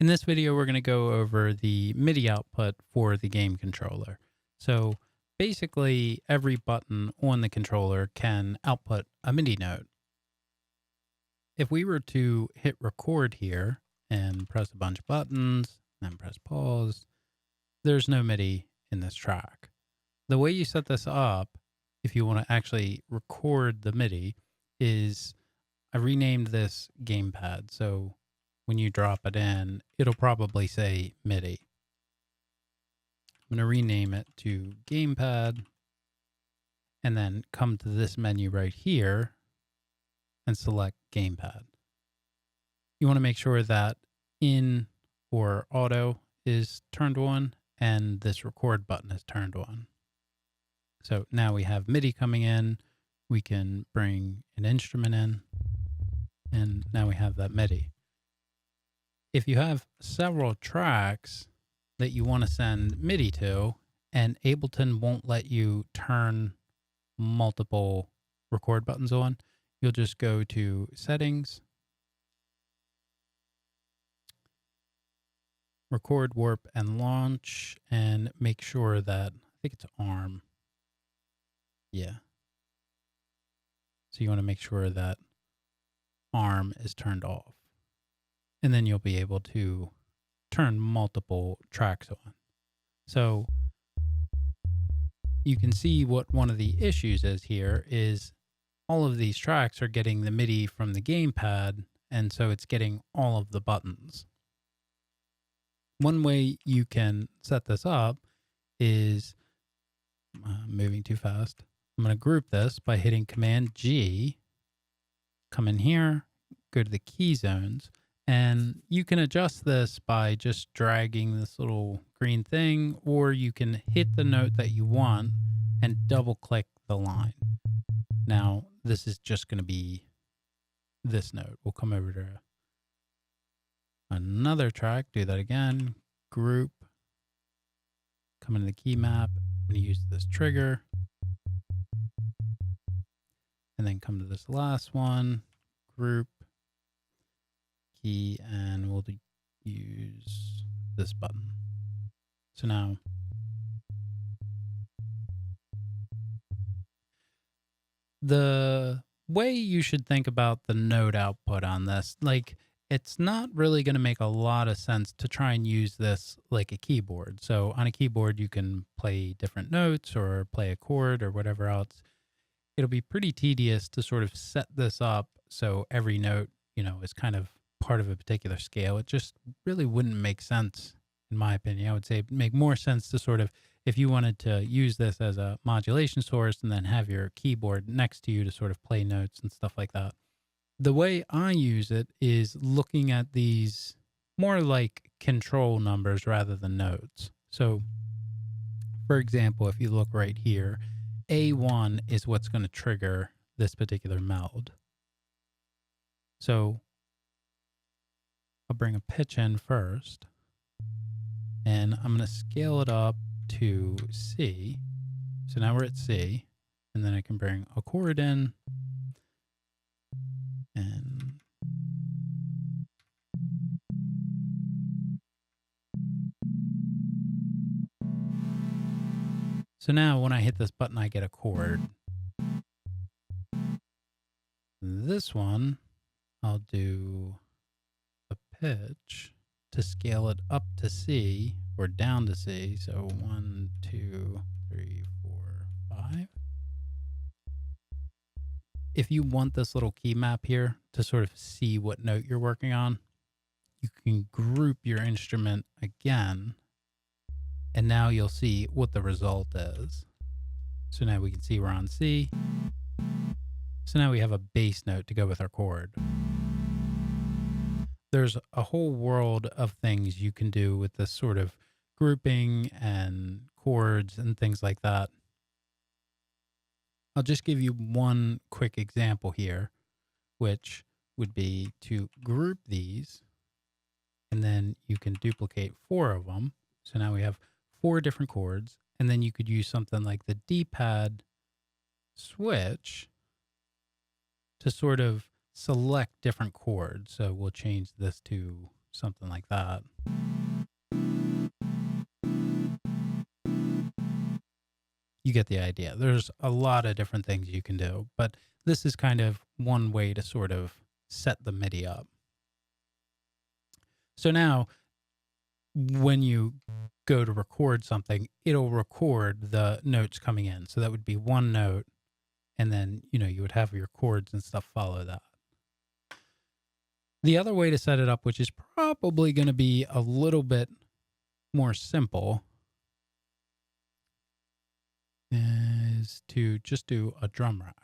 In this video, we're going to go over the MIDI output for the game controller. So basically, every button on the controller can output a MIDI note. If we were to hit record here and press a bunch of buttons, then press pause, there's no MIDI in this track. The way you set this up, if you want to actually record the MIDI, is I renamed this Gamepad. So when you drop it in, it'll probably say MIDI. I'm going to rename it to Gamepad and then come to this menu right here and select Gamepad. You want to make sure that in or auto is turned on and this record button is turned on. So now we have MIDI coming in. We can bring an instrument in and now we have that MIDI. If you have several tracks that you want to send MIDI to, and Ableton won't let you turn multiple record buttons on, you'll just go to Settings, Record, Warp, and Launch, and make sure that, I think it's ARM. Yeah. So you want to make sure that ARM is turned off. And then you'll be able to turn multiple tracks on. So you can see what one of the issues is here is all of these tracks are getting the MIDI from the gamepad, and so it's getting all of the buttons. One way you can set this up is, moving too fast, I'm going to group this by hitting Command G, come in here, go to the key zones, and you can adjust this by just dragging this little green thing, or you can hit the note that you want and double click the line. Now, this is just going to be this note. We'll come over to another track, do that again, group, come into the key map, I'm going to use this trigger, and then come to this last one, group, key, and we'll use this button. So now the way you should think about the note output on this, like, it's not really going to make a lot of sense to try and use this like a keyboard. So on a keyboard, you can play different notes or play a chord or whatever else. It'll be pretty tedious to sort of set this up so every note, is kind of part of a particular scale. It just really wouldn't make sense, in my opinion. I would say it'd make more sense to sort of, if you wanted to use this as a modulation source and then have your keyboard next to you to sort of play notes and stuff like that. The way I use it is looking at these more like control numbers rather than notes. So, for example, if you look right here, A1 is what's going to trigger this particular meld. So I'll bring a pitch in first, and I'm going to scale it up to C. So now we're at C, and then I can bring a chord in, and so now when I hit this button, I get a chord. This one, I'll do a pitch to scale it up to C or down to C. So 1, 2, 3, 4, 5. If you want this little key map here to sort of see what note you're working on, you can group your instrument again, and now you'll see what the result is. So now we can see we're on C. So now we have a bass note to go with our chord. There's a whole world of things you can do with this sort of grouping and chords and things like that. I'll just give you one quick example here, which would be to group these, and then you can duplicate 4 of them. So now we have 4 different chords, and then you could use something like the D-pad switch to sort of select different chords. So we'll change this to something like that. You get the idea. There's a lot of different things you can do, but this is kind of one way to sort of set the MIDI up. So now when you go to record something, it'll record the notes coming in. So that would be one note, and then, you would have your chords and stuff follow that. The other way to set it up, which is probably going to be a little bit more simple, is to just do a drum rack.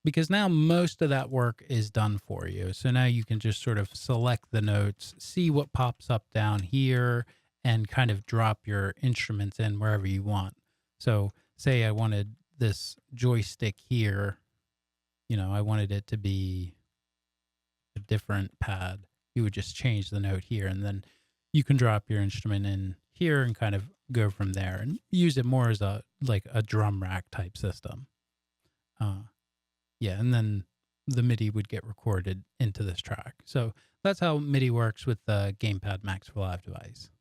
Because now most of that work is done for you. So now you can just sort of select the notes, see what pops up down here, and kind of drop your instruments in wherever you want. So say I wanted this joystick here, I wanted it to be a different pad. You would just change the note here, and then you can drop your instrument in here and kind of go from there and use it more as a drum rack type system. Yeah, and then the MIDI would get recorded into this track. So that's how MIDI works with the Gamepad Max for Live device.